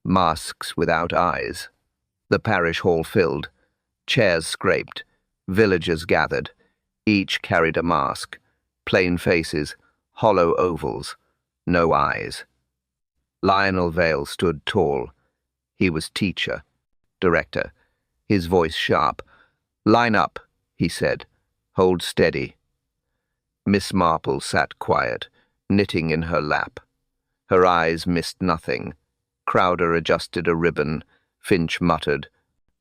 masks without eyes. The parish hall filled, chairs scraped, villagers gathered. Each carried a mask, plain faces, hollow ovals, no eyes. Lionel Vale stood tall. He was teacher, director, his voice sharp. "Line up," he said. "Hold steady." Miss Marple sat quiet, knitting in her lap. Her eyes missed nothing. Crowder adjusted a ribbon. Finch muttered.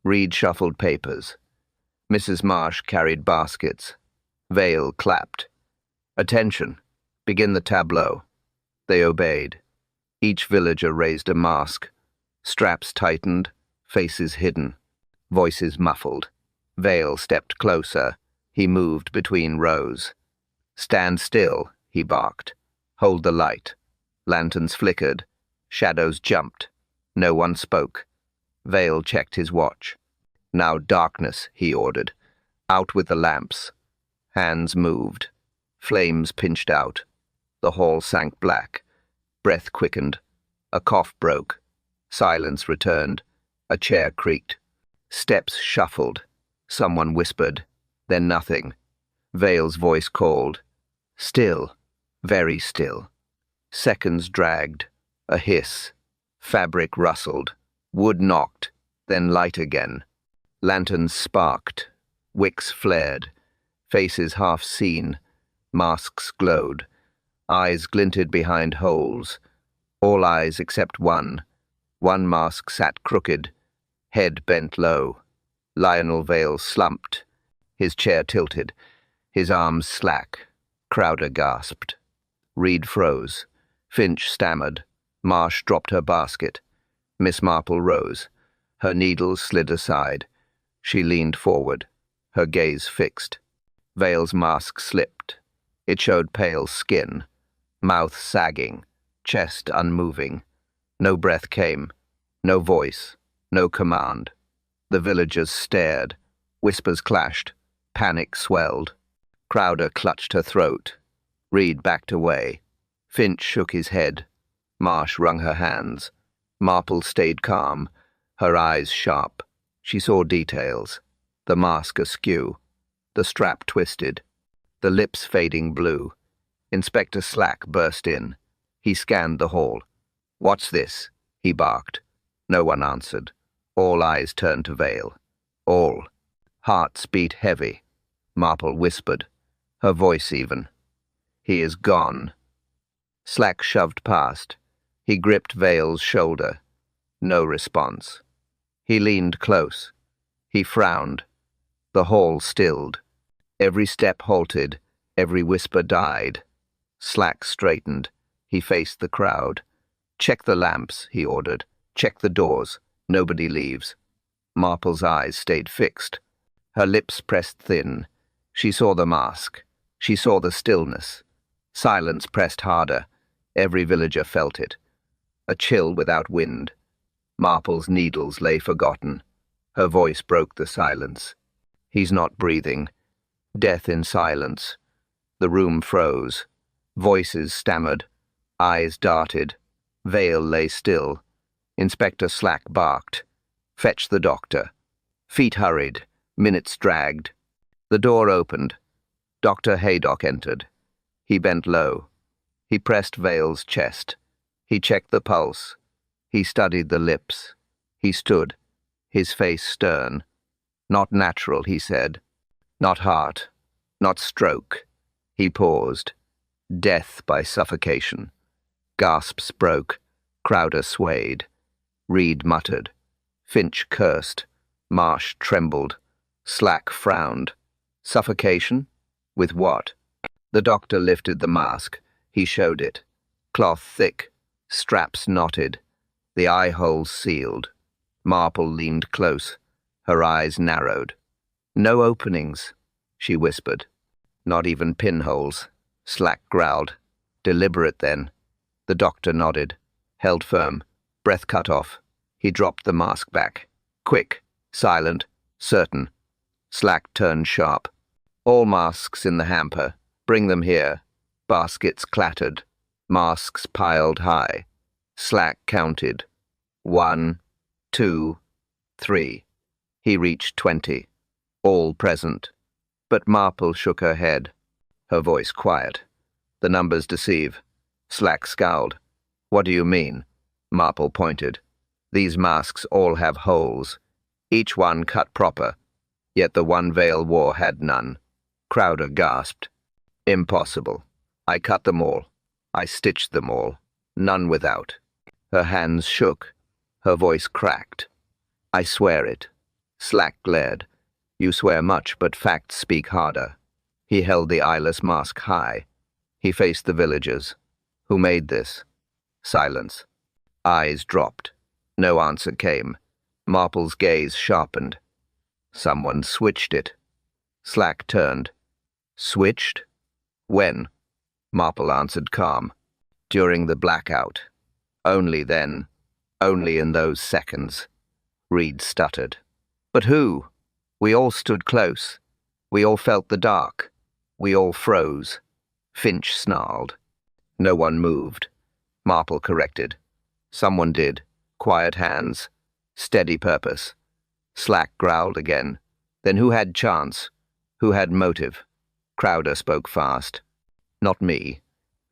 Reed shuffled papers. Mrs. Marsh carried baskets. Vale clapped. "Attention! Begin the tableau." They obeyed. Each villager raised a mask. Straps tightened, faces hidden, voices muffled. Vale stepped closer. He moved between rows. "Stand still," he barked. "Hold the light." Lanterns flickered. Shadows jumped. No one spoke. Vale checked his watch. "Now darkness," he ordered. "Out with the lamps." Hands moved. Flames pinched out. The hall sank black. Breath quickened. A cough broke. Silence returned. A chair creaked. Steps shuffled. Someone whispered. Then nothing. Vale's voice called. Still. Very still. Seconds dragged. A hiss. Fabric rustled. Wood knocked. Then light again. Lanterns sparked. Wicks flared. Faces half seen. Masks glowed. Eyes glinted behind holes. All eyes except one. One mask sat crooked. Head bent low. Lionel Vale slumped. His chair tilted. His arms slack. Crowder gasped. Reed froze. Finch stammered. Marsh dropped her basket. Miss Marple rose. Her needles slid aside. She leaned forward, her gaze fixed. Vale's mask slipped. It showed pale skin, mouth sagging, chest unmoving. No breath came, no voice, no command. The villagers stared. Whispers clashed. Panic swelled. Crowder clutched her throat. Reed backed away. Finch shook his head. Marsh wrung her hands. Marple stayed calm, her eyes sharp. She saw details. The mask askew. The strap twisted. The lips fading blue. Inspector Slack burst in. He scanned the hall. "What's this?" he barked. No one answered. All eyes turned to Vale. All. Hearts beat heavy. Marple whispered, her voice even. "He is gone." Slack shoved past. He gripped Vale's shoulder. No response. He leaned close. He frowned. The hall stilled. Every step halted. Every whisper died. Slack straightened. He faced the crowd. "Check the lamps," he ordered. "Check the doors. Nobody leaves." Marple's eyes stayed fixed. Her lips pressed thin. She saw the mask. She saw the stillness. Silence pressed harder. Every villager felt it. A chill without wind. Marple's needles lay forgotten. Her voice broke the silence. "He's not breathing." Death in silence. The room froze. Voices stammered. Eyes darted. Vale lay still. Inspector Slack barked. "Fetch the doctor." Feet hurried. Minutes dragged. The door opened. Dr. Haydock entered. He bent low. He pressed Vale's chest. He checked the pulse. He studied the lips. He stood, his face stern. "Not natural," he said. "Not heart. Not stroke." He paused. "Death by suffocation." Gasps broke. Crowder swayed. Reed muttered. Finch cursed. Marsh trembled. Slack frowned. Suffocation? With what? The doctor lifted the mask. He showed it. Cloth thick. Straps knotted. The eye holes sealed. Marple leaned close. Her eyes narrowed. "No openings," she whispered. "Not even pinholes." Slack growled. "Deliberate, then." The doctor nodded. Held firm. Breath cut off. He dropped the mask back. Quick. Silent. Certain. Slack turned sharp. "All masks in the hamper. Bring them here." Baskets clattered. Masks piled high. Slack counted. 1, 2, 3. He reached 20. All present. But Marple shook her head, her voice quiet. The numbers deceive. Slack scowled. What do you mean? Marple pointed. These masks all have holes, each one cut proper, yet the one Vale wore had none. Crowder gasped. Impossible. I cut them all. I stitched them all. None without. Her hands shook. Her voice cracked. I swear it. Slack glared. You swear much, but facts speak harder. He held the eyeless mask high. He faced the villagers. Who made this? Silence. Eyes dropped. No answer came. Marple's gaze sharpened. Someone switched it. Slack turned. Switched? When? Marple answered calm. During the blackout. Only then. Only in those seconds. Reed stuttered. But who? We all stood close. We all felt the dark. We all froze. Finch snarled. No one moved. Marple corrected. Someone did. Quiet hands. Steady purpose. Slack growled again. Then who had chance? Who had motive? Crowder spoke fast. Not me.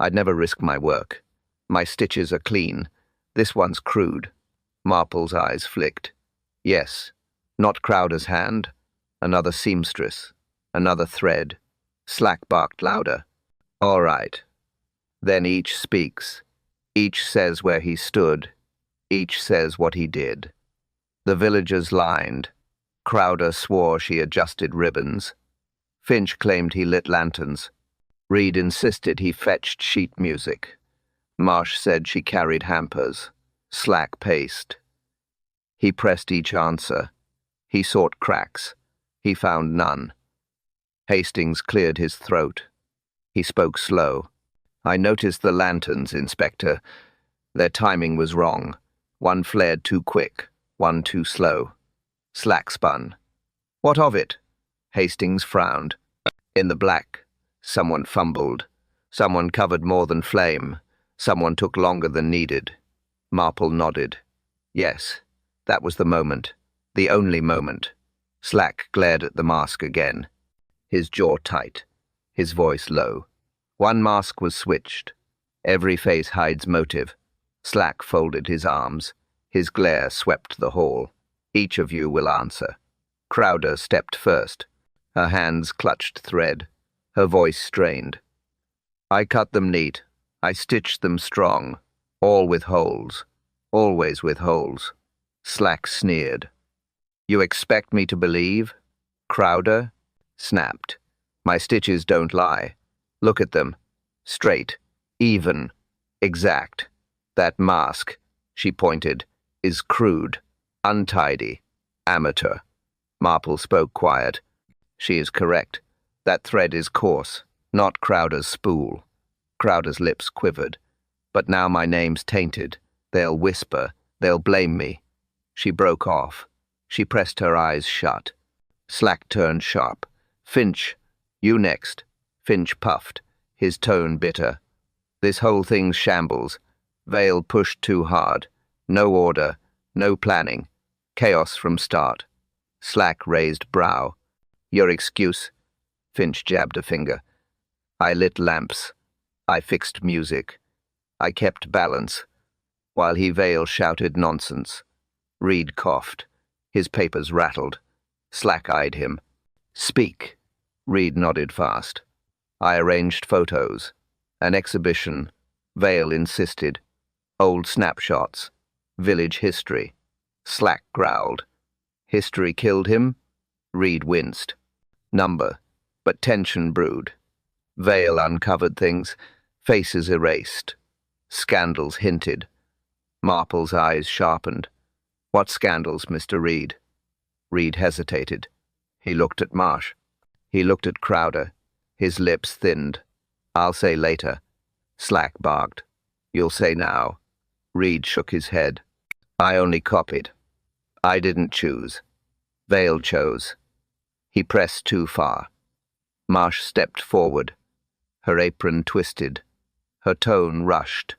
I'd never risk my work. My stitches are clean. This one's crude. Marple's eyes flicked. Yes. Not Crowder's hand. Another seamstress. Another thread. Slack barked louder. All right. Then each speaks. Each says where he stood. Each says what he did. The villagers lined. Crowder swore she adjusted ribbons. Finch claimed he lit lanterns. Reed insisted he fetched sheet music. Marsh said she carried hampers. Slack paced. He pressed each answer. He sought cracks. He found none. Hastings cleared his throat. He spoke slow. I noticed the lanterns, Inspector. Their timing was wrong. One flared too quick, one too slow. Slack spun. What of it? Hastings frowned. In the black, someone fumbled. Someone covered more than flame. Someone took longer than needed. Marple nodded. Yes, that was the moment. The only moment. Slack glared at the mask again. His jaw tight. His voice low. One mask was switched. Every face hides motive. Slack folded his arms. His glare swept the hall. Each of you will answer. Crowder stepped first. Her hands clutched thread. Her voice strained. I cut them neat. I stitched them strong. All with holes. Always with holes. Slack sneered. You expect me to believe? Crowder snapped. My stitches don't lie. Look at them. Straight. Even. Exact. That mask, she pointed, is crude. Untidy. Amateur. Marple spoke quiet. She is correct. That thread is coarse, not Crowder's spool. Crowder's lips quivered. But now my name's tainted. They'll whisper. They'll blame me. She broke off. She pressed her eyes shut. Slack turned sharp. Finch, you next. Finch puffed, his tone bitter. This whole thing's shambles. Vale pushed too hard. No order, no planning. Chaos from start. Slack raised brow. Your excuse? Finch jabbed a finger. I lit lamps. I fixed music. I kept balance. While Vale shouted nonsense. Reed coughed. His papers rattled. Slack eyed him. Speak. Reed nodded fast. I arranged photos. An exhibition. Vale insisted. Old snapshots. Village history. Slack growled. History killed him? Reed winced. Number. But tension brewed. Vale uncovered things. Faces erased. Scandals hinted. Marple's eyes sharpened. What scandals, Mr. Reed? Reed hesitated. He looked at Marsh. He looked at Crowder. His lips thinned. I'll say later. Slack barked. You'll say now. Reed shook his head. I only copied. I didn't choose. Vale chose. He pressed too far. Marsh stepped forward. Her apron twisted. Her tone rushed.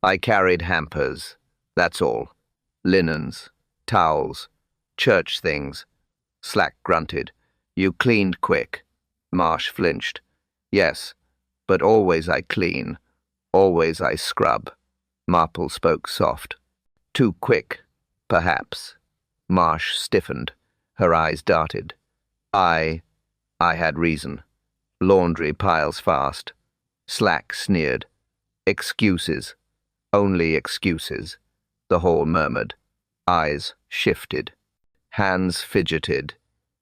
I carried hampers. That's all. Linens, towels, church things. Slack grunted. You cleaned quick. Marsh flinched. Yes, but always I clean. Always I scrub. Marple spoke soft. Too quick, perhaps. Marsh stiffened. Her eyes darted. I had reason. Laundry piles fast. Slack sneered. Excuses. Only excuses. The hall murmured. Eyes shifted. Hands fidgeted.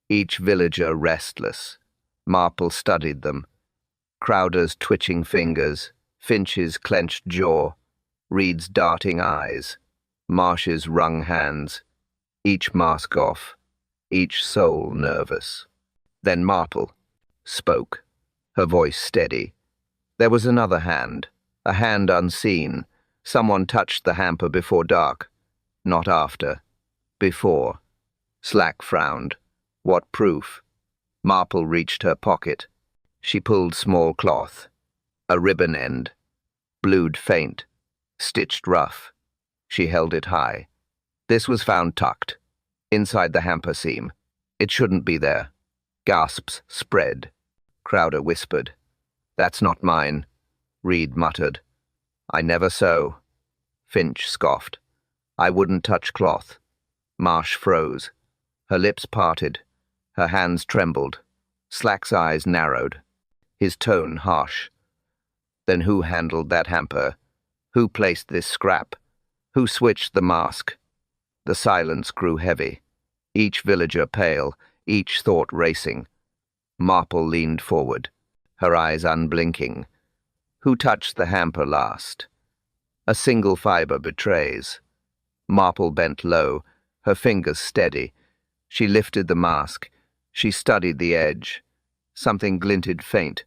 Each villager restless. Marple studied them. Crowder's twitching fingers. Finch's clenched jaw. Reed's darting eyes. Marsh's wrung hands. Each mask off. Each soul nervous. Then Marple spoke, her voice steady. There was another hand, a hand unseen. Someone touched the hamper before dark. Not after. Before. Slack frowned. What proof? Marple reached her pocket. She pulled small cloth. A ribbon end. Blued faint. Stitched rough. She held it high. This was found tucked. Inside the hamper seam. It shouldn't be there. Gasps spread. Crowder whispered. That's not mine. Reed muttered. I never sew. Finch scoffed. I wouldn't touch cloth. Marsh froze. Her lips parted. Her hands trembled. Slack's eyes narrowed. His tone harsh. Then who handled that hamper? Who placed this scrap? Who switched the mask? The silence grew heavy. Each villager pale, each thought racing. Marple leaned forward, her eyes unblinking. Who touched the hamper last? A single fiber betrays. Marple bent low, her fingers steady. She lifted the mask. She studied the edge. Something glinted faint.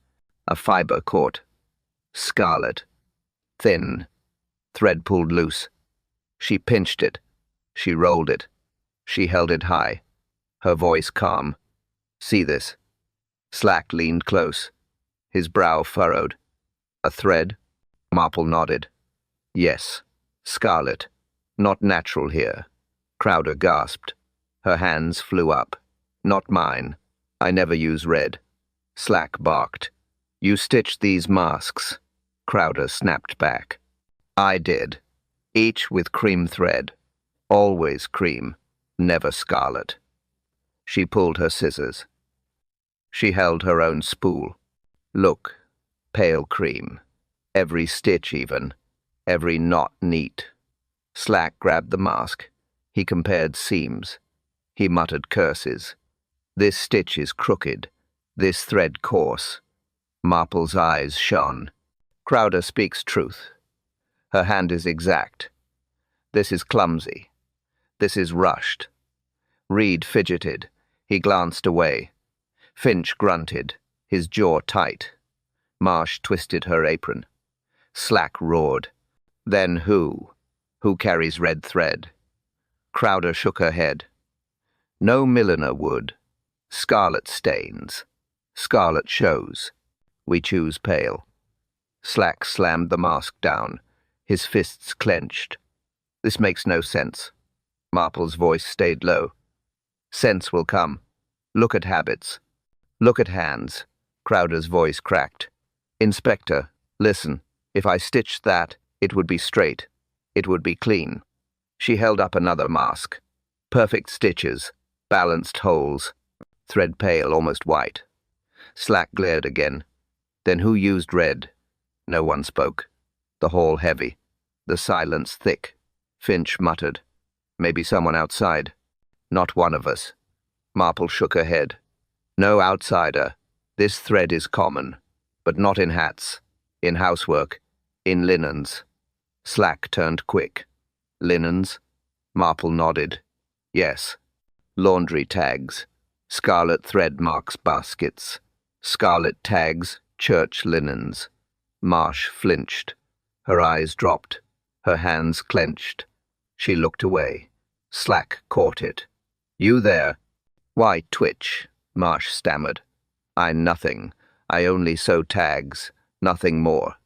A fiber caught. Scarlet. Thin. Thread pulled loose. She pinched it. She rolled it. She held it high. Her voice calm. See this? Slack leaned close. His brow furrowed. A thread? Marple nodded. Yes. Scarlet. Not natural here. Crowder gasped. Her hands flew up. Not mine. I never use red. Slack barked. You stitched these masks. Crowder snapped back. I did. Each with cream thread. Always cream. Never scarlet. She pulled her scissors. She held her own spool. Look. Pale cream. Every stitch even. Every knot neat. Slack grabbed the mask. He compared seams. He muttered curses. This stitch is crooked. This thread coarse. Marple's eyes shone. Crowder speaks truth. Her hand is exact. This is clumsy. This is rushed. Reed fidgeted. He glanced away. Finch grunted, his jaw tight. Marsh twisted her apron. Slack roared. Then who? Who carries red thread? Crowder shook her head. No milliner would. Scarlet stains. Scarlet shows. We choose pale. Slack slammed the mask down. His fists clenched. This makes no sense. Marple's voice stayed low. Sense will come. Look at habits. Look at hands. Crowder's voice cracked. Inspector, listen. If I stitched that, it would be straight. It would be clean. She held up another mask. Perfect stitches. Balanced holes. Thread pale, almost white. Slack glared again. Then who used red? No one spoke. The hall heavy. The silence thick. Finch muttered. Maybe someone outside. Not one of us. Marple shook her head. No outsider. This thread is common. But not in hats. In housework. In linens. Slack turned quick. Linens? Marple nodded. Yes. Laundry tags. Scarlet thread marks baskets. Scarlet tags, church linens. Marsh flinched. Her eyes dropped. Her hands clenched. She looked away. Slack caught it. You there? Why twitch? Marsh stammered. I'm nothing. I only sew tags. Nothing more.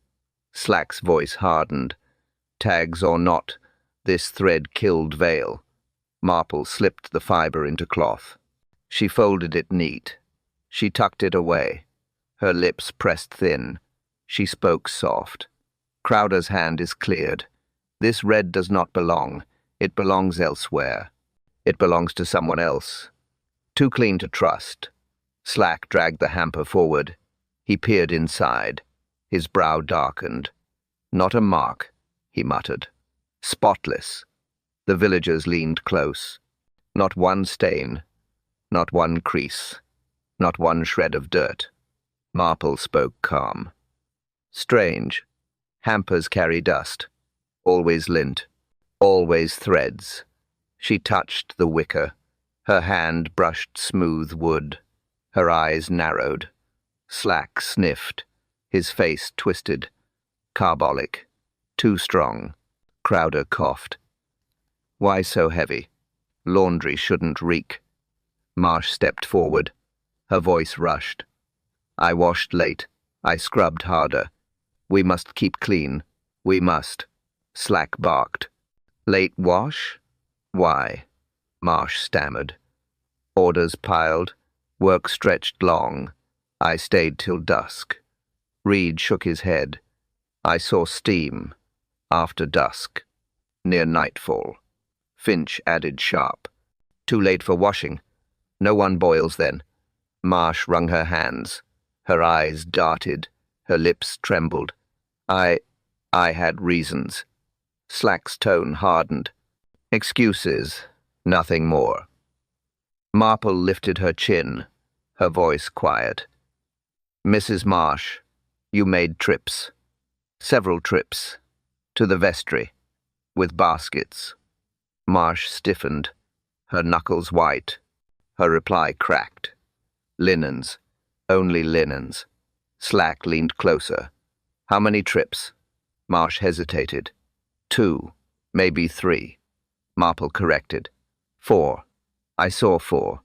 Slack's voice hardened. Tags or not, This thread killed veil. Marple slipped the fibre into cloth. She folded it neat. She tucked it away. Her lips pressed thin. She spoke soft. Crowder's hand is cleared. This red does not belong. It belongs elsewhere. It belongs to someone else. Too clean to trust. Slack dragged the hamper forward. He peered inside. His brow darkened. Not a mark, he muttered. Spotless. The villagers leaned close. Not one stain. Not one crease. Not one shred of dirt. Marple spoke calm. Strange. Hampers carry dust. Always lint. Always threads. She touched the wicker. Her hand brushed smooth wood. Her eyes narrowed. Slack sniffed. His face twisted. Carbolic. Too strong. Crowder coughed. Why so heavy? Laundry shouldn't reek. Marsh stepped forward. Her voice rushed. I washed late. I scrubbed harder. We must keep clean. We must. Slack barked. Late wash? Why? Marsh stammered. Orders piled. Work stretched long. I stayed till dusk. Reed shook his head. I saw steam. After dusk. Near nightfall. Finch added sharp. Too late for washing. No one boils then. Marsh wrung her hands. Her eyes darted. Her lips trembled. I had reasons. Slack's tone hardened. Excuses. Nothing more. Marple lifted her chin. Her voice quiet. Mrs. Marsh, you made trips. Several trips. To the vestry. With baskets. Marsh stiffened. Her knuckles white. Her reply cracked. Linens. Only linens. Slack leaned closer. How many trips? Marsh hesitated. 2. Maybe 3. Marple corrected. 4. I saw 4.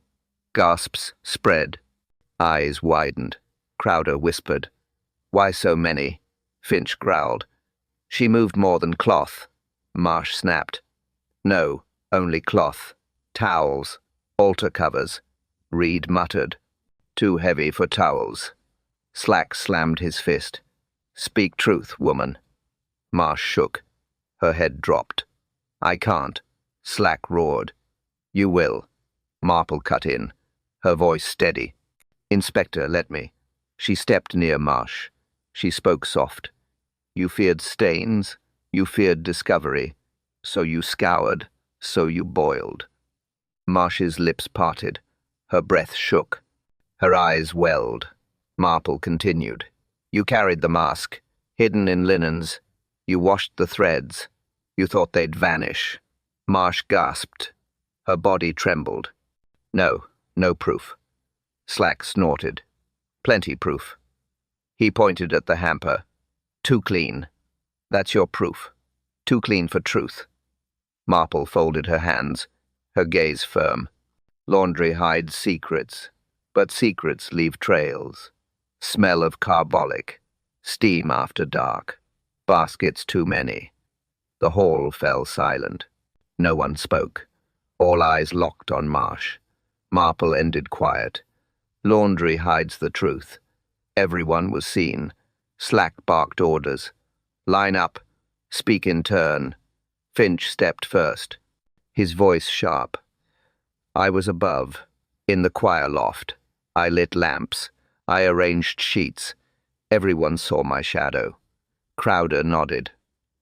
Gasps spread. Eyes widened. Crowder whispered. Why so many? Finch growled. She moved more than cloth. Marsh snapped. No, only cloth. Towels. Altar covers. Reed muttered. Too heavy for towels. Slack slammed his fist. Speak truth, woman. Marsh shook. Her head dropped. I can't. Slack roared. You will. Marple cut in. Her voice steady. Inspector, let me. She stepped near Marsh. She spoke soft. You feared stains. You feared discovery. So you scoured. So you boiled. Marsh's lips parted. Her breath shook. Her eyes welled. Marple continued. You carried the mask, hidden in linens. You washed the threads. You thought they'd vanish. Marsh gasped. Her body trembled. No proof. Slack snorted. Plenty proof. He pointed at the hamper. Too clean. That's your proof. Too clean for truth. Marple folded her hands, her gaze firm. Laundry hides secrets, but secrets leave trails. Smell of carbolic. Steam after dark. Baskets too many. The hall fell silent. No one spoke. All eyes locked on Marsh. Marple ended quiet. Laundry hides the truth. Everyone was seen. Slack barked orders. Line up. Speak in turn. Finch stepped first. His voice sharp. I was above, in the choir loft. I lit lamps. I arranged sheets. Everyone saw my shadow. Crowder nodded.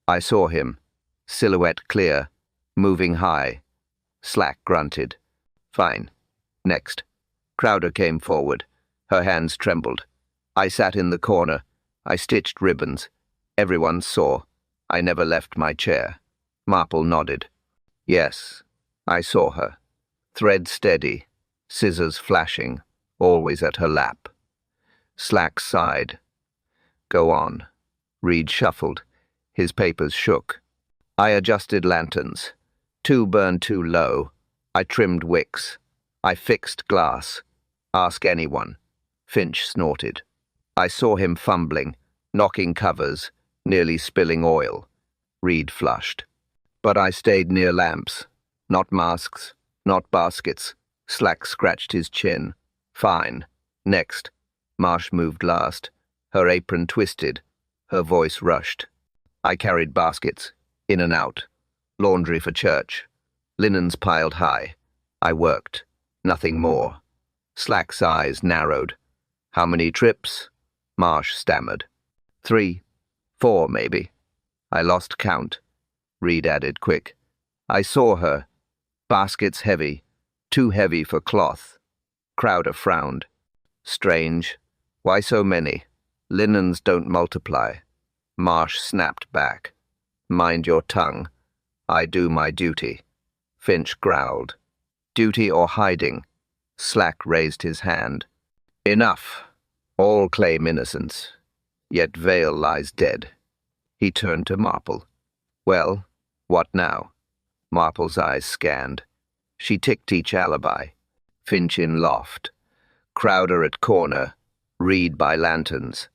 I saw him. Silhouette clear. Moving high. Slack grunted. Fine. Next. Crowder came forward. Her hands trembled. I sat in the corner. I stitched ribbons. Everyone saw. I never left my chair. Marple nodded. Yes, I saw her. Thread steady. Scissors flashing. Always at her lap. Slack sighed. Go on. Reed shuffled. His papers shook. I adjusted lanterns. 2 burned too low. I trimmed wicks. I fixed glass. Ask anyone. Finch snorted. I saw him fumbling, knocking covers, nearly spilling oil. Reed flushed. But I stayed near lamps. Not masks, not baskets. Slack scratched his chin. Fine. Next. Marsh moved last. Her apron twisted. Her voice rushed. I carried baskets. In and out. Laundry for church. Linens piled high. I worked. Nothing more. Slack's eyes narrowed. How many trips? Marsh stammered. 3, 4, maybe. I lost count. Reed added quick. I saw her. Baskets heavy. Too heavy for cloth. Crowder frowned. Strange. Why so many? Linens don't multiply. Marsh snapped back. Mind your tongue. I do my duty. Finch growled. Duty or hiding? Slack raised his hand. Enough. All claim innocence. Yet Vale lies dead. He turned to Marple. Well, what now? Marple's eyes scanned. She ticked each alibi. Finch in loft. Crowder at corner. Reed by lanterns.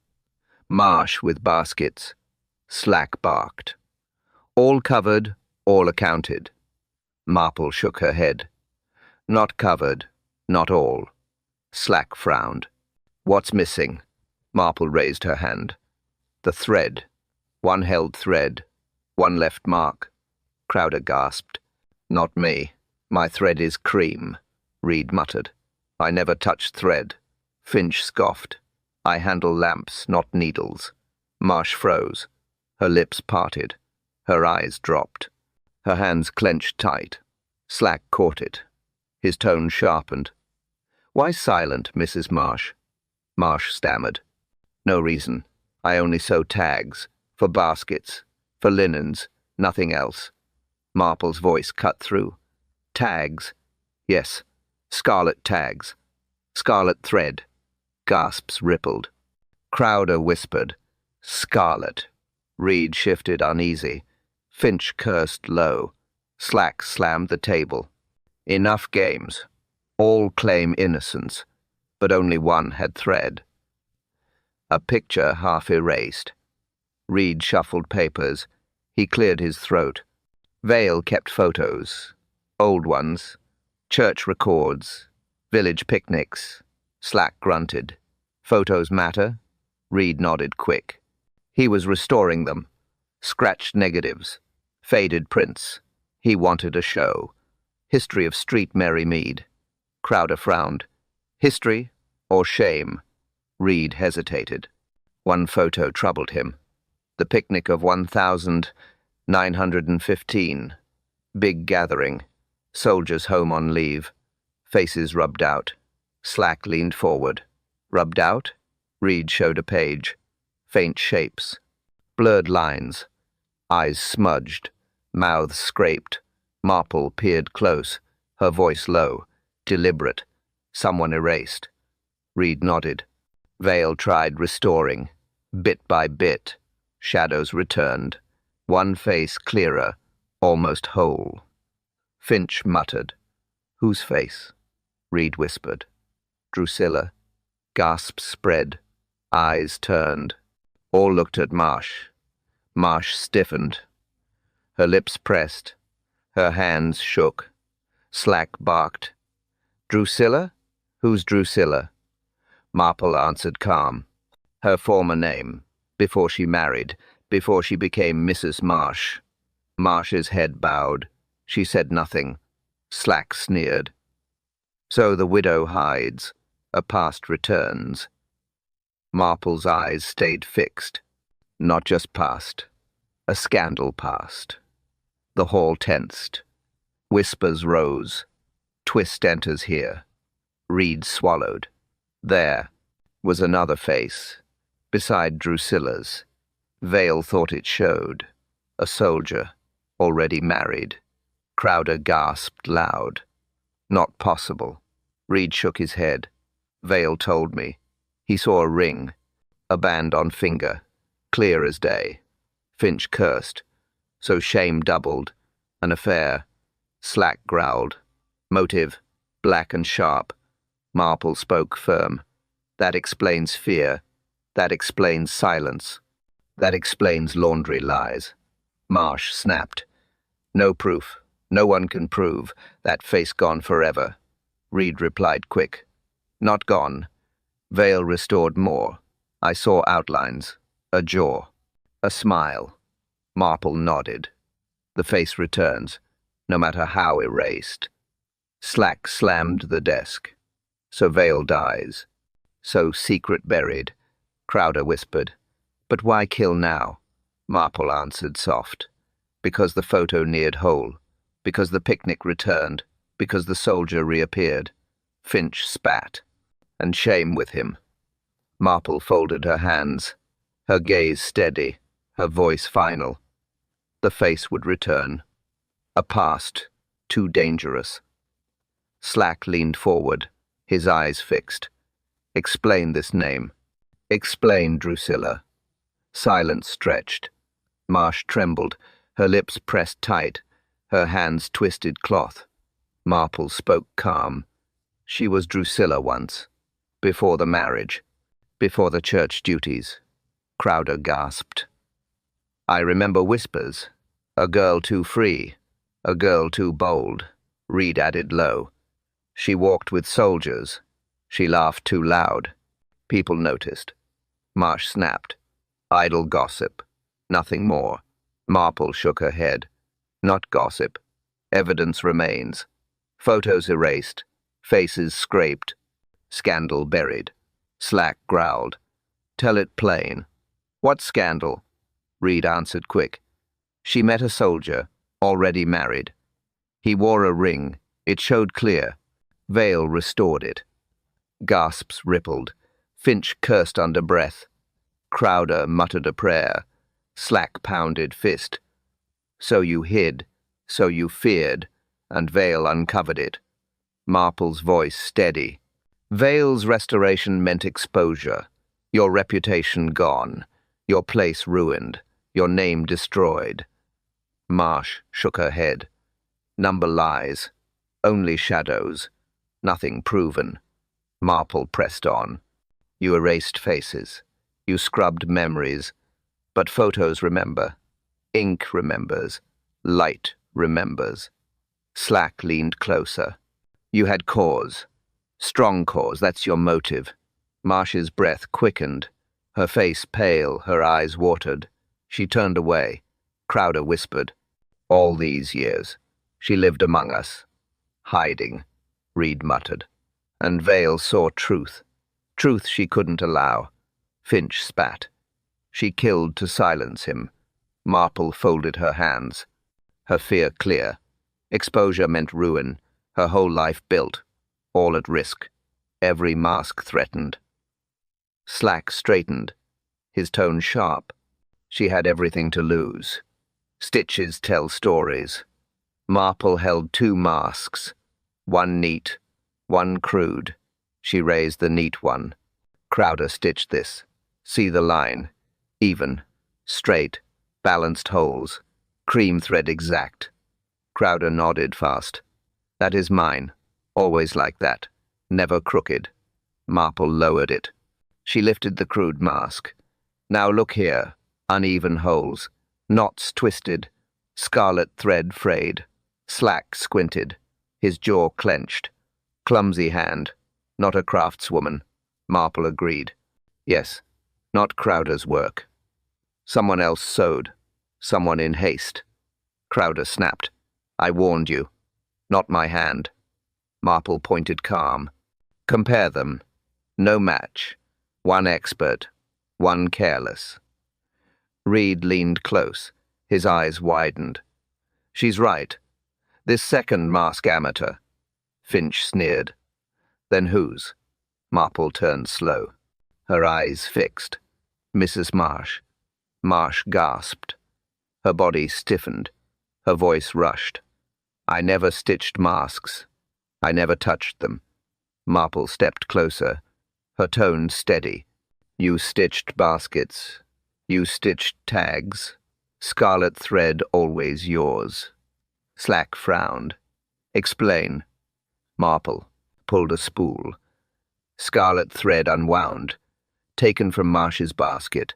Marsh with baskets. Slack barked. All covered, all accounted. Marple shook her head. Not covered, not all. Slack frowned. What's missing? Marple raised her hand. The thread. One held thread. One left mark. Crowder gasped. Not me. My thread is cream. Reed muttered. I never touched thread. Finch scoffed. I handle lamps, not needles. Marsh froze. Her lips parted. Her eyes dropped. Her hands clenched tight. Slack caught it. His tone sharpened. Why silent, Mrs. Marsh? Marsh stammered. No reason. I only sew tags. For baskets. For linens. Nothing else. Marple's voice cut through. Tags. Yes. Scarlet tags. Scarlet thread. Gasps rippled. Crowder whispered. Scarlet. Reed shifted uneasy. Finch cursed low. Slack slammed the table. Enough games. All claim innocence, but only one had thread. A picture half erased. Reed shuffled papers. He cleared his throat. Vale kept photos. Old ones. Church records. Village picnics. Slack grunted. Photos matter? Reed nodded quick. He was restoring them. Scratched negatives. Faded prints. He wanted a show. History of Street Mary Mead. Crowder frowned. History or shame? Reed hesitated. One photo troubled him. The picnic of 1915. Big gathering. Soldiers home on leave. Faces rubbed out. Slack leaned forward. Rubbed out? Reed showed a page. Faint shapes. Blurred lines. Eyes smudged. Mouths scraped. Marple peered close. Her voice low. Deliberate. Someone erased. Reed nodded. Vale tried restoring. Bit by bit. Shadows returned. One face clearer. Almost whole. Finch muttered. Whose face? Reed whispered. Drusilla. Gasps spread. Eyes turned. All looked at Marsh. Marsh stiffened. Her lips pressed. Her hands shook. Slack barked. Drusilla? Who's Drusilla? Marple answered calm. Her former name. Before she married. Before she became Mrs. Marsh. Marsh's head bowed. She said nothing. Slack sneered. So the widow hides. A past returns. Marple's eyes stayed fixed. Not just past. A scandal past. The hall tensed. Whispers rose. Twist enters here. Reed swallowed. There was another face. Beside Drusilla's. Vale thought it showed. A soldier. Already married. Crowder gasped loud. Not possible. Reed shook his head. Vale told me. He saw a ring. A band on finger. Clear as day. Finch cursed. So shame doubled. An affair. Slack growled. Motive. Black and sharp. Marple spoke firm. That explains fear. That explains silence. That explains laundry lies. Marsh snapped. No proof. No one can prove. That face gone forever. Reed replied quick. Not gone. Veil restored more. I saw outlines. A jaw. A smile. Marple nodded. The face returns, no matter how erased. Slack slammed the desk. So Veil dies. So secret buried. Crowder whispered. But why kill now? Marple answered soft. Because the photo neared whole. Because the picnic returned. Because the soldier reappeared. Finch spat. And shame with him. Marple folded her hands. Her gaze steady. Her voice final. The face would return. A past, too dangerous. Slack leaned forward, his eyes fixed. Explain this name. Explain Drusilla. Silence stretched. Marsh trembled, her lips pressed tight, her hands twisted cloth. Marple spoke calm. She was Drusilla once. Before the marriage. Before the church duties. Crowder gasped. I remember whispers. A girl too free. A girl too bold. Reed added low. She walked with soldiers. She laughed too loud. People noticed. Marsh snapped. Idle gossip. Nothing more. Marple shook her head. Not gossip. Evidence remains. Photos erased. Faces scraped. Scandal buried. Slack growled. Tell it plain. What scandal? Reed answered quick. She met a soldier, already married. He wore a ring. It showed clear. Veil restored it. Gasps rippled. Finch cursed under breath. Crowder muttered a prayer. Slack pounded fist. So you hid, so you feared, and Veil uncovered it. Marple's voice steady. Veil's restoration meant exposure. Your reputation gone. Your place ruined. Your name destroyed. Marsh shook her head. Number lies. Only shadows. Nothing proven. Marple pressed on. You erased faces. You scrubbed memories. But photos remember. Ink remembers. Light remembers. Slack leaned closer. You had cause. Strong cause, that's your motive. Marsh's breath quickened. Her face pale, her eyes watered. She turned away. Crowder whispered. All these years. She lived among us. Hiding, Reed muttered. And Veil saw truth. Truth she couldn't allow. Finch spat. She killed to silence him. Marple folded her hands. Her fear clear. Exposure meant ruin. Her whole life built. All at risk. Every mask threatened. Slack straightened. His tone sharp. She had everything to lose. Stitches tell stories. Marple held two masks. One neat, one crude. She raised the neat one. Crowder stitched this. See the line. Even, straight, balanced holes. Cream thread exact. Crowder nodded fast. That is mine. Always like that. Never crooked. Marple lowered it. She lifted the crude mask. Now look here. Uneven holes. Knots twisted. Scarlet thread frayed. Slack squinted. His jaw clenched. Clumsy hand. Not a craftswoman. Marple agreed. Yes, not Crowder's work. Someone else sewed. Someone in haste. Crowder snapped. I warned you. Not my hand. Marple pointed calm. Compare them. No match. One expert. One careless. Reed leaned close. His eyes widened. She's right. This second mask amateur. Finch sneered. Then whose? Marple turned slow. Her eyes fixed. Mrs. Marsh. Marsh gasped. Her body stiffened. Her voice rushed. I never stitched masks. I never touched them. Marple stepped closer. Her tone steady. You stitched baskets. You stitched tags. Scarlet thread always yours. Slack frowned. Explain. Marple pulled a spool. Scarlet thread unwound. Taken from Marsh's basket.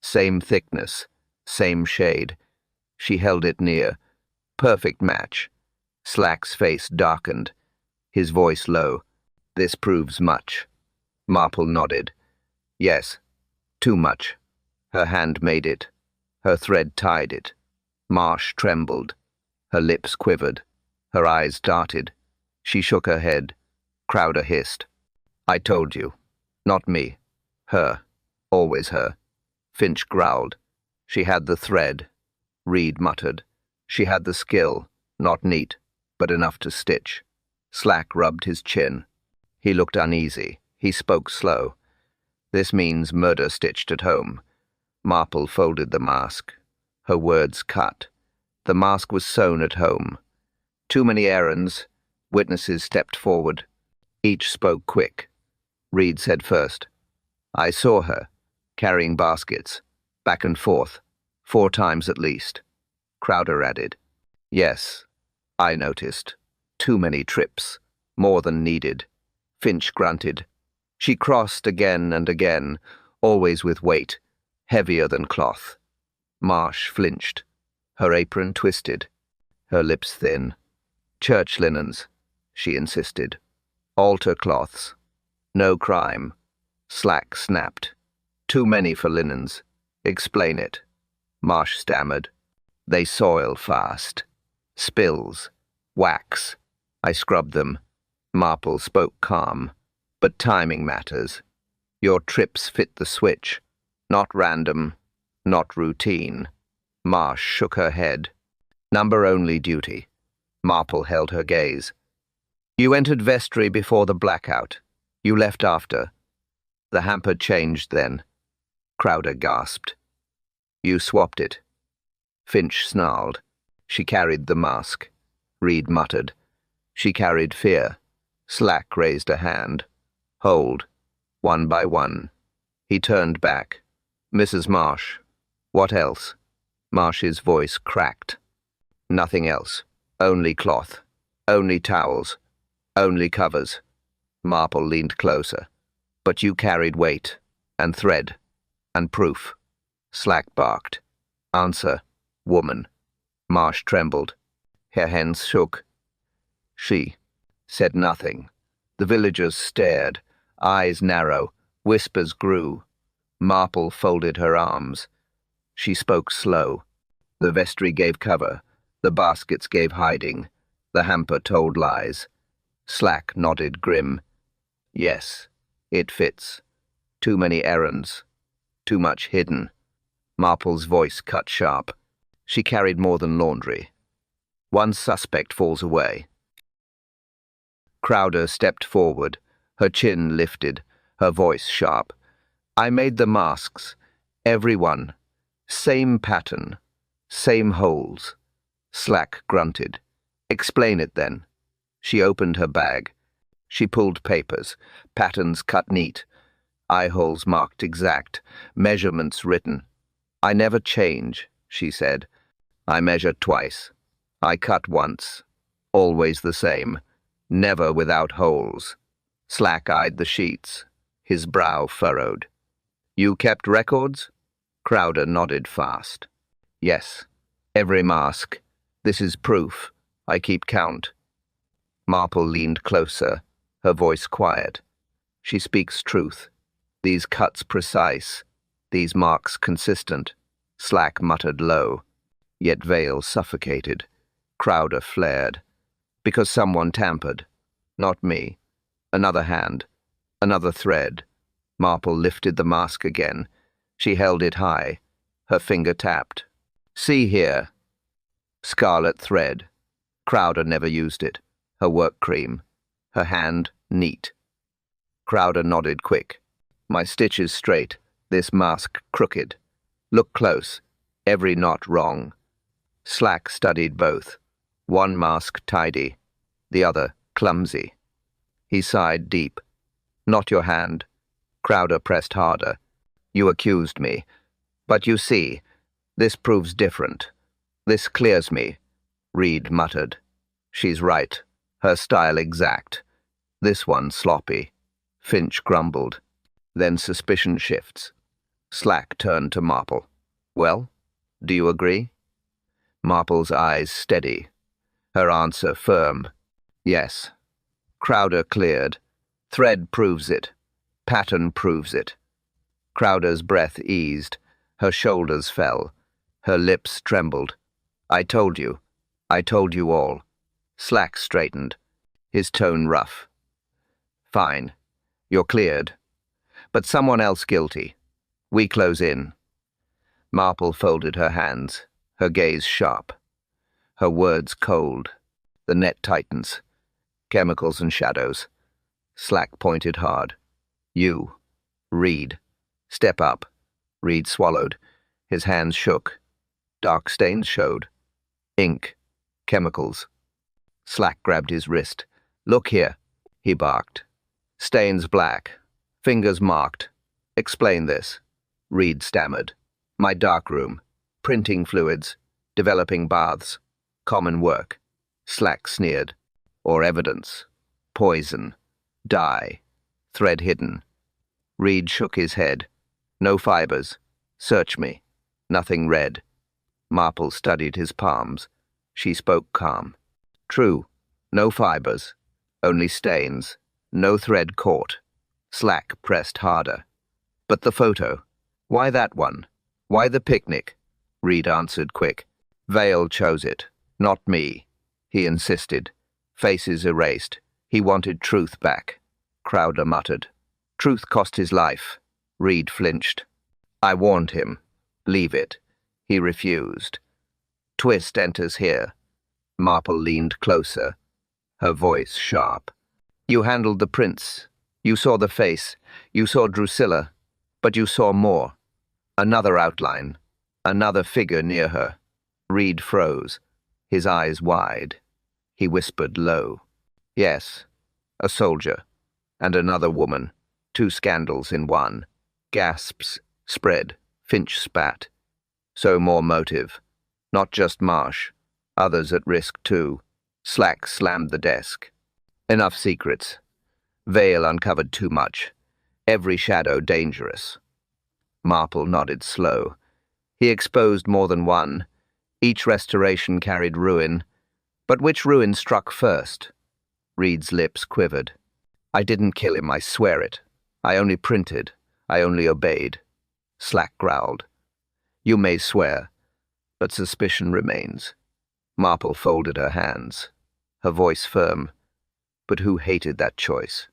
Same thickness. Same shade. She held it near. Perfect match. Slack's face darkened, his voice low. This proves much. Marple nodded. Yes, too much. Her hand made it. Her thread tied it. Marsh trembled. Her lips quivered. Her eyes darted. She shook her head. Crowder hissed. I told you. Not me. Her. Always her. Finch growled. She had the thread. Reed muttered. She had the skill. Not neat, but enough to stitch. Slack rubbed his chin. He looked uneasy. He spoke slow. This means murder stitched at home. Marple folded the mask. Her words cut. The mask was sewn at home. Too many errands. Witnesses stepped forward. Each spoke quick. Reed said first. I saw her, carrying baskets, back and forth, 4 times at least. Crowder added. Yes, I noticed. Too many trips, more than needed. Finch grunted. She crossed again and again, always with weight, heavier than cloth. Marsh flinched. Her apron twisted, her lips thin. Church linens, she insisted. Altar cloths. No crime. Slack snapped. Too many for linens. Explain it. Marsh stammered. They soil fast. Spills. Wax. I scrubbed them. Marple spoke calm. But timing matters. Your trips fit the switch. Not random. Not routine. Marsh shook her head. Number-only duty. Marple held her gaze. You entered vestry before the blackout. You left after. The hamper changed then. Crowder gasped. You swapped it. Finch snarled. She carried the mask. Reed muttered. She carried fear. Slack raised a hand. Hold. One by one. He turned back. Mrs. Marsh. What else? Marsh's voice cracked. Nothing else. Only cloth. Only towels. Only covers. Marple leaned closer. But you carried weight, and thread, and proof. Slack barked. Answer, woman. Marsh trembled. Her hands shook. She said nothing. The villagers stared, eyes narrow, whispers grew. Marple folded her arms. She spoke slow. The vestry gave cover. The baskets gave hiding. The hamper told lies. Slack nodded grim. Yes, it fits. Too many errands. Too much hidden. Marple's voice cut sharp. She carried more than laundry. One suspect falls away. Crowder stepped forward, her chin lifted, her voice sharp. I made the masks. Every one. Same pattern. Same holes. Slack grunted. Explain it then. She opened her bag. She pulled papers, patterns cut neat, eyeholes marked exact, measurements written. I never change, she said. I measured twice. I cut once. Always the same. Never without holes. Slack eyed the sheets. His brow furrowed. You kept records? Crowder nodded fast. Yes. Every mask. This is proof. I keep count. Marple leaned closer, her voice quiet. She speaks truth. These cuts precise. These marks consistent. Slack muttered low. Yet Vale suffocated. Crowder flared. Because someone tampered. Not me. Another hand. Another thread. Marple lifted the mask again. She held it high. Her finger tapped. See here. Scarlet thread. Crowder never used it. Her work cream. Her hand neat. Crowder nodded quick. My stitches straight. This mask crooked. Look close. Every knot wrong. Slack studied both. One mask tidy. The other clumsy. He sighed deep. Not your hand. Crowder pressed harder. You accused me. But you see, this proves different. This clears me. Reed muttered. She's right. Her style exact. This one sloppy. Finch grumbled. Then suspicion shifts. Slack turned to Marple. Well, do you agree? Marple's eyes steady. Her answer firm. Yes. Crowder cleared. Thread proves it. Pattern proves it. Crowder's breath eased. Her shoulders fell. Her lips trembled. I told you. I told you all. Slack straightened. His tone rough. Fine. You're cleared. But someone else guilty. We close in. Marple folded her hands, her gaze sharp. Her words cold. The net tightens. Chemicals and shadows. Slack pointed hard. You. Read. Step up. Reed swallowed. His hands shook. Dark stains showed. Ink. Chemicals. Slack grabbed his wrist. Look here, he barked. Stains black. Fingers marked. Explain this. Reed stammered. My darkroom. Printing fluids. Developing baths. Common work. Slack sneered. Or evidence. Poison. Dye. Thread hidden. Reed shook his head. No fibers. Search me. Nothing red. Marple studied his palms. She spoke calm. True. No fibers. Only stains. No thread caught. Slack pressed harder. But the photo. Why that one? Why the picnic? Reed answered quick. Vale chose it. Not me. He insisted. Faces erased. He wanted truth back. Crowder muttered. Truth cost his life. Reed flinched. I warned him. Leave it. He refused. Twist enters here. Marple leaned closer, her voice sharp. You handled the prince. You saw the face. You saw Drusilla. But you saw more. Another outline. Another figure near her. Reed froze, his eyes wide. He whispered low. Yes, a soldier. And another woman. 2 scandals in one. Gasps spread. Finch spat. So more motive. Not just Marsh. Others at risk too. Slack slammed the desk. Enough secrets. Vale uncovered too much. Every shadow dangerous. Marple nodded slow. He exposed more than one. Each restoration carried ruin. But which ruin struck first? Reed's lips quivered. I didn't kill him, I swear it. I only printed. I only obeyed. Slack growled. You may swear, but suspicion remains. Marple folded her hands, her voice firm. But who hated that choice?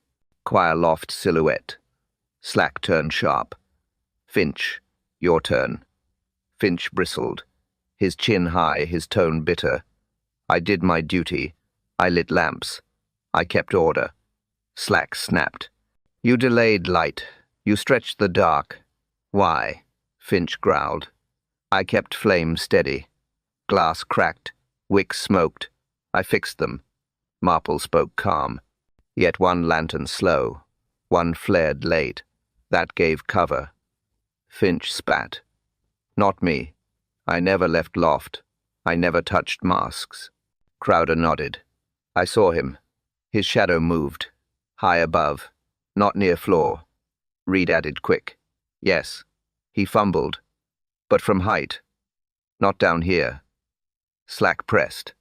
Choir loft silhouette. Slack turned sharp. Finch, your turn. Finch bristled, his chin high, his tone bitter. I did my duty. I lit lamps. I kept order. Slack snapped. You delayed light. You stretched the dark. Why? Finch growled. I kept flame steady. Glass cracked. Wicks smoked. I fixed them. Marple spoke calm. Yet one lantern slow. One flared late. That gave cover. Finch spat. Not me. I never left Loft. I never touched masks. Crowder nodded. I saw him. His shadow moved. High above. Not near floor. Reed added quick. Yes. He fumbled. But from height. Not down here. Slack pressed.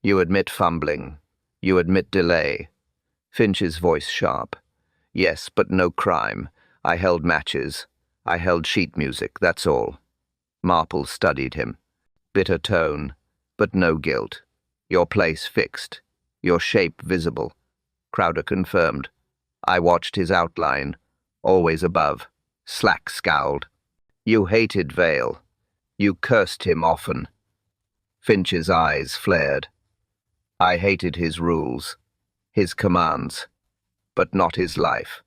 You admit fumbling. You admit delay. Finch's voice sharp. Yes, but no crime. I held matches. I held sheet music, that's all. Marple studied him. Bitter tone, but no guilt. Your place fixed. Your shape visible. Crowder confirmed. I watched his outline, always above. Slack scowled. You hated Vale. You cursed him often. Finch's eyes flared. I hated his rules, his commands, but not his life.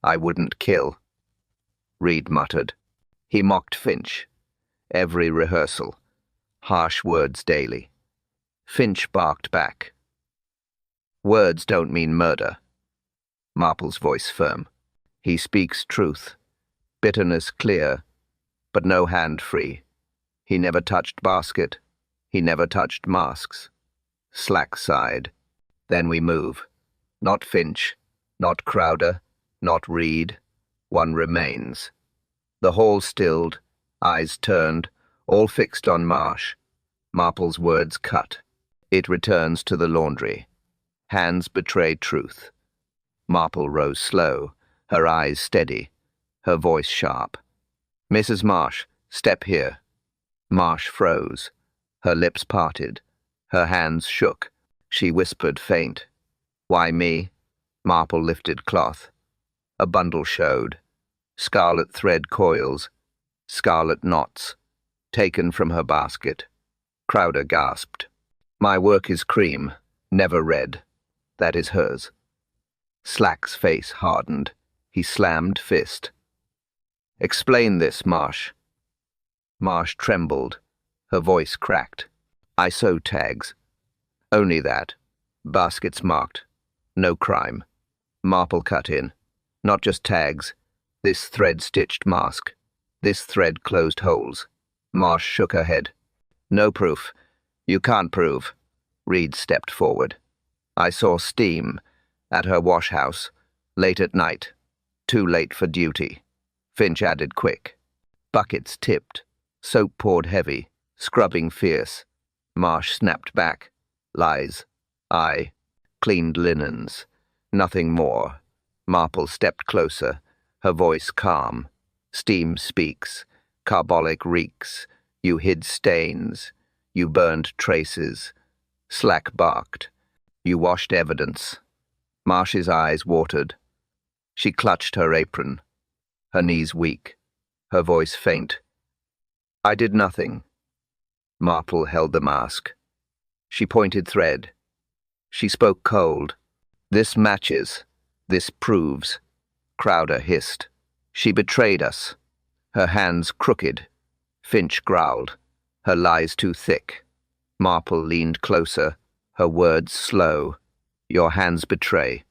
I wouldn't kill. Reed muttered. He mocked Finch. Every rehearsal. Harsh words daily. Finch barked back. Words don't mean murder. Marple's voice firm. He speaks truth. Bitterness clear, but no hand free. He never touched basket. He never touched masks. Slack sighed. Then we move. Not Finch, not Crowder, not Reed. One remains. The hall stilled, eyes turned, all fixed on Marsh. Marple's words cut. It returns to the laundry. Hands betray truth. Marple rose slow, her eyes steady, her voice sharp. "Mrs. Marsh, step here." Marsh froze. Her lips parted. Her hands shook. She whispered faint. "Why me?" Marple lifted cloth. A bundle showed. Scarlet thread coils. Scarlet knots. Taken from her basket. Crowder gasped. "My work is cream, never red. That is hers." Slack's face hardened. He slammed fist. "Explain this, Marsh." Marsh trembled. Her voice cracked. "I sew tags. Only that. Baskets marked. No crime." Marple cut in. "Not just tags. This thread-stitched mask. This thread-closed holes." Marsh shook her head. "No proof. You can't prove." Reed stepped forward. "I saw steam at her wash-house, late at night. Too late for duty." Finch added quick. "Buckets tipped. Soap poured heavy. Scrubbing fierce." Marsh snapped back. "Lies. I cleaned linens. Nothing more." Marple stepped closer, her voice calm. "Steam speaks. Carbolic reeks. You hid stains. You burned traces." Slack barked. "You washed evidence." Marsh's eyes watered. She clutched her apron, her knees weak, her voice faint. "I did nothing." Marple held the mask. She pointed thread. She spoke cold. "This matches. This proves." Crowder hissed. "She betrayed us." Her hands crooked. Finch growled. "Her lies too thick." Marple leaned closer, her words slow. "Your hands betray.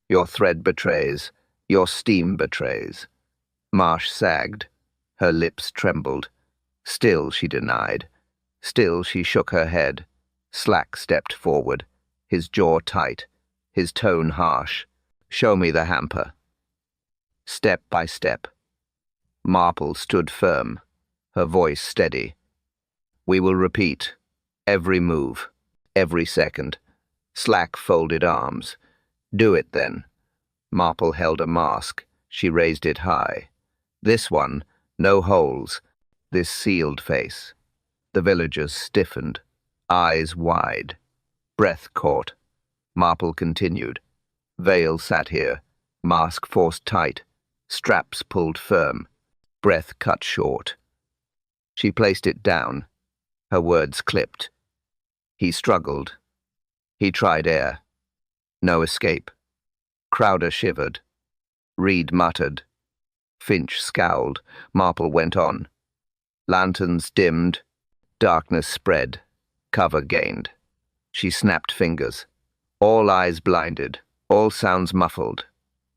Your thread betrays. Your steam betrays." Marsh sagged. Her lips trembled. Still she denied. Still she shook her head. Slack stepped forward, his jaw tight, his tone harsh. "Show me the hamper." Step by step. Marple stood firm, her voice steady. "We will repeat. Every move. Every second." Slack folded arms. "Do it, then." Marple held a mask. She raised it high. "This one, no holes. This sealed face." The villagers stiffened, eyes wide. Breath caught. Marple continued. Veil sat here, mask forced tight, straps pulled firm, breath cut short. She placed it down. Her words clipped. He struggled. He tried air. No escape. Crowder shivered. Reed muttered. Finch scowled. Marple went on. Lanterns dimmed. Darkness spread. Cover gained. She snapped fingers. All eyes blinded. All sounds muffled.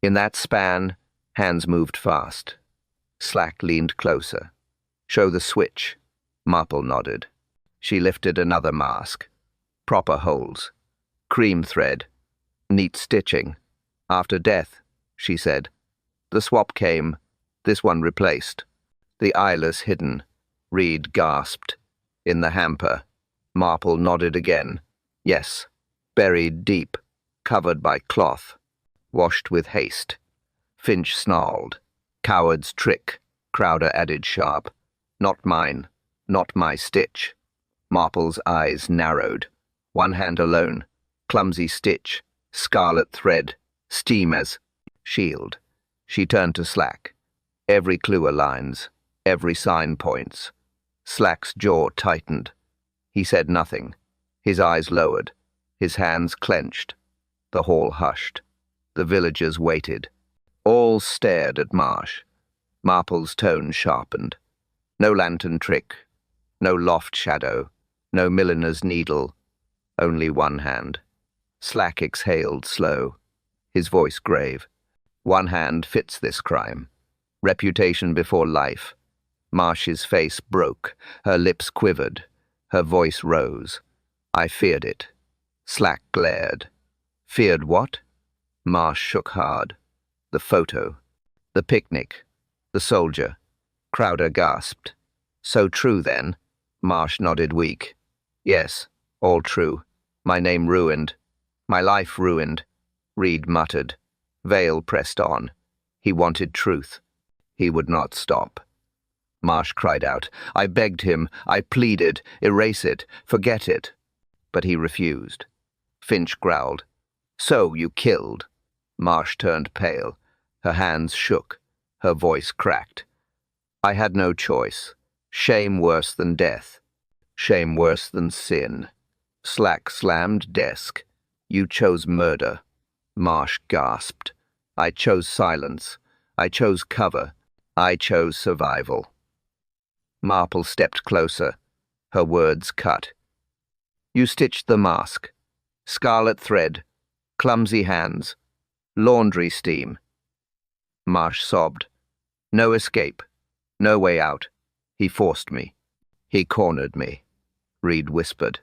In that span, hands moved fast. Slack leaned closer. "Show the switch." Marple nodded. She lifted another mask. Proper holes. Cream thread. Neat stitching. "After death," she said. "The swap came. This one replaced." The eyeless hidden. Reed gasped. "In the hamper." Marple nodded again. "Yes. Buried deep. Covered by cloth. Washed with haste." Finch snarled. "Coward's trick," Crowder added sharp. "Not mine. Not my stitch." Marple's eyes narrowed. One hand alone. Clumsy stitch. Scarlet thread. Steam as shield. She turned to Slack. Every clue aligns. Every sign points. Slack's jaw tightened. He said nothing. His eyes lowered. His hands clenched. The hall hushed. The villagers waited. All stared at Marsh. Marple's tone sharpened. No lantern trick. No loft shadow. No milliner's needle. Only one hand. Slack exhaled slow. His voice grave. One hand fits this crime. Reputation before life. Marsh's face broke. Her lips quivered. Her voice rose. "I feared it." Slack glared. "Feared what?" Marsh shook hard. "The photo. The picnic. The soldier." Crowder gasped. "So true, then?" Marsh nodded weak. Yes, all true. My name ruined. My life ruined. Reed muttered. Vale pressed on. He wanted truth. He would not stop. Marsh cried out. I begged him. I pleaded. Erase it. Forget it. But he refused. Finch growled. So you killed. Marsh turned pale. Her hands shook. Her voice cracked. I had no choice. Shame worse than death. Shame worse than sin. Slack slammed desk. You chose murder. Marsh gasped. I chose silence. I chose cover. I chose survival. Marple stepped closer. Her words cut. You stitched the mask. Scarlet thread. Clumsy hands. Laundry steam. Marsh sobbed. No escape. No way out. He forced me. He cornered me. Reed whispered.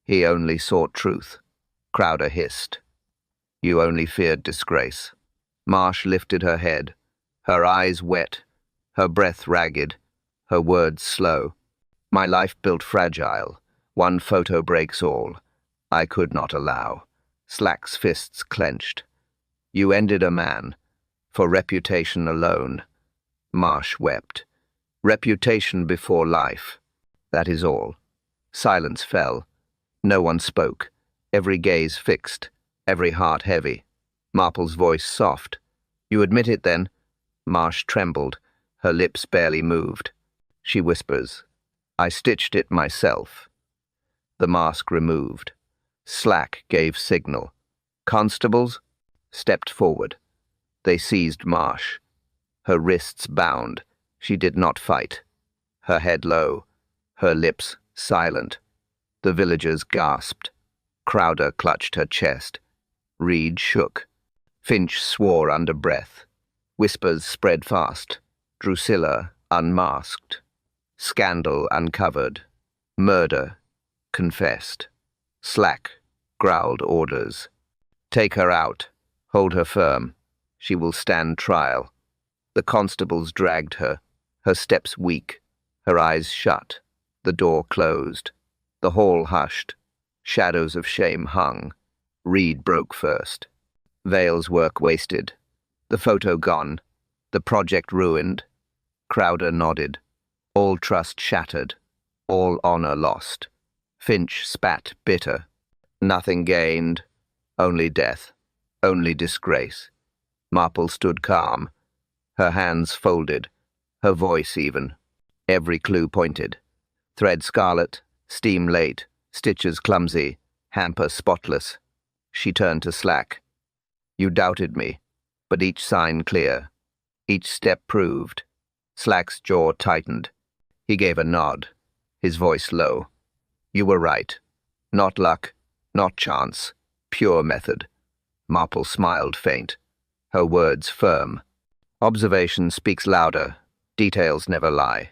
He only sought truth. Crowder hissed. You only feared disgrace. Marsh lifted her head, her eyes wet, her breath ragged, her words slow. My life built fragile. One photo breaks all. I could not allow. Slack's fists clenched. You ended a man. For reputation alone. Marsh wept. Reputation before life. That is all. Silence fell. No one spoke. Every gaze fixed. Every heart heavy. Marple's voice soft. You admit it then? Marsh trembled. Her lips barely moved. She whispers. I stitched it myself. The mask removed. Slack gave signal. Constables stepped forward. They seized Marsh. Her wrists bound. She did not fight. Her head low. Her lips silent. The villagers gasped. Crowder clutched her chest. Reed shook. Finch swore under breath. Whispers spread fast. Drusilla unmasked. Scandal uncovered. Murder confessed. Slack growled orders. Take her out. Hold her firm. She will stand trial. The constables dragged her. Her steps weak. Her eyes shut. The door closed. The hall hushed. Shadows of shame hung. Reed broke first. Vale's work wasted. The photo gone. The project ruined. Crowder nodded. All trust shattered. All honor lost. Finch spat bitter. Nothing gained. Only death. Only disgrace. Marple stood calm. Her hands folded. Her voice even. Every clue pointed. Thread scarlet. Steam late. Stitches clumsy. Hamper spotless. She turned to Slack. You doubted me, but each sign clear. Each step proved. Slack's jaw tightened. He gave a nod, his voice low. You were right. Not luck, not chance, pure method. Marple smiled faint, her words firm. Observation speaks louder, details never lie.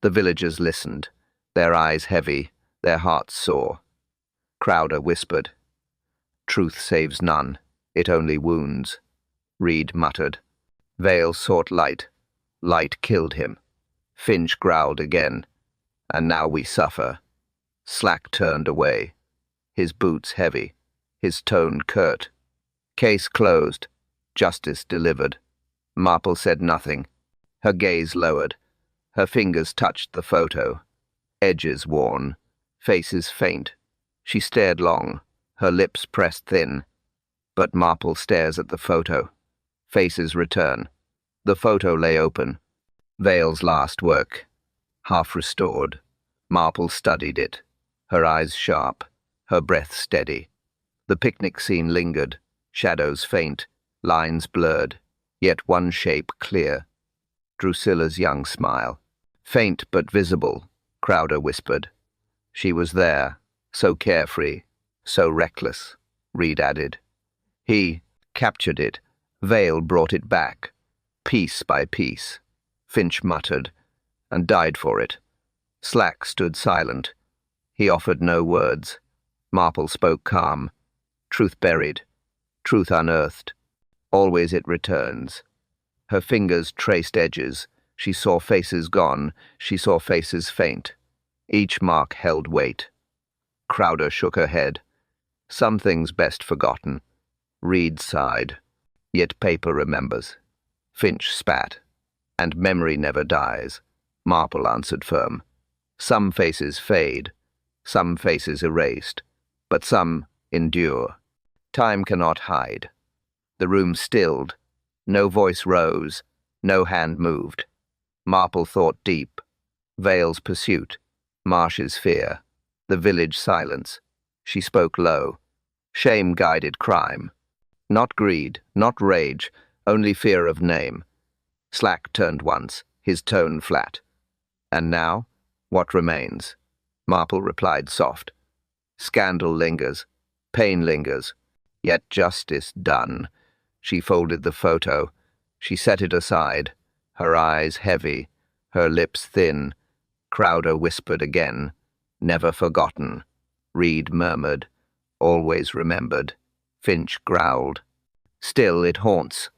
The villagers listened, their eyes heavy, their hearts sore. Crowder whispered. Truth saves none, it only wounds. Reed muttered. Vale sought light. Light killed him. Finch growled again. And now we suffer. Slack turned away. His boots heavy. His tone curt. Case closed. Justice delivered. Marple said nothing. Her gaze lowered. Her fingers touched the photo. Edges worn. Faces faint. She stared long. Her lips pressed thin. But Marple stares at the photo. Faces return. The photo lay open. Vale's last work. Half restored. Marple studied it. Her eyes sharp. Her breath steady. The picnic scene lingered. Shadows faint. Lines blurred. Yet one shape clear. Drusilla's young smile. Faint but visible, Crowder whispered. She was there. So carefree. So reckless, Reed added. He captured it. Vale brought it back. Piece by piece. Finch muttered, and died for it. Slack stood silent. He offered no words. Marple spoke calm. Truth buried. Truth unearthed. Always it returns. Her fingers traced edges. She saw faces gone. She saw faces faint. Each mark held weight. Crowder shook her head. Some things best forgotten. Reed sighed. Yet paper remembers. Finch spat. And memory never dies. Marple answered firm. Some faces fade. Some faces erased. But some endure. Time cannot hide. The room stilled. No voice rose. No hand moved. Marple thought deep. Vale's pursuit. Marsh's fear. The village silence. She spoke low. Shame guided crime. Not greed, not rage, only fear of name. Slack turned once, his tone flat. And now, what remains? Marple replied soft. Scandal lingers. Pain lingers. Yet justice done. She folded the photo. She set it aside, her eyes heavy, her lips thin. Crowder whispered again. Never forgotten. Reed murmured. Always remembered. Finch growled. Still it haunts.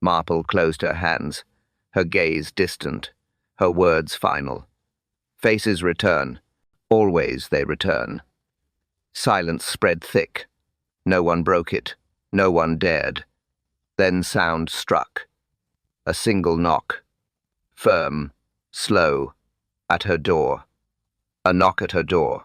Marple closed her hands, her gaze distant, her words final. Faces return. Always they return. Silence spread thick. No one broke it. No one dared. Then sound struck. A single knock. Firm, slow, at her door. A knock at her door.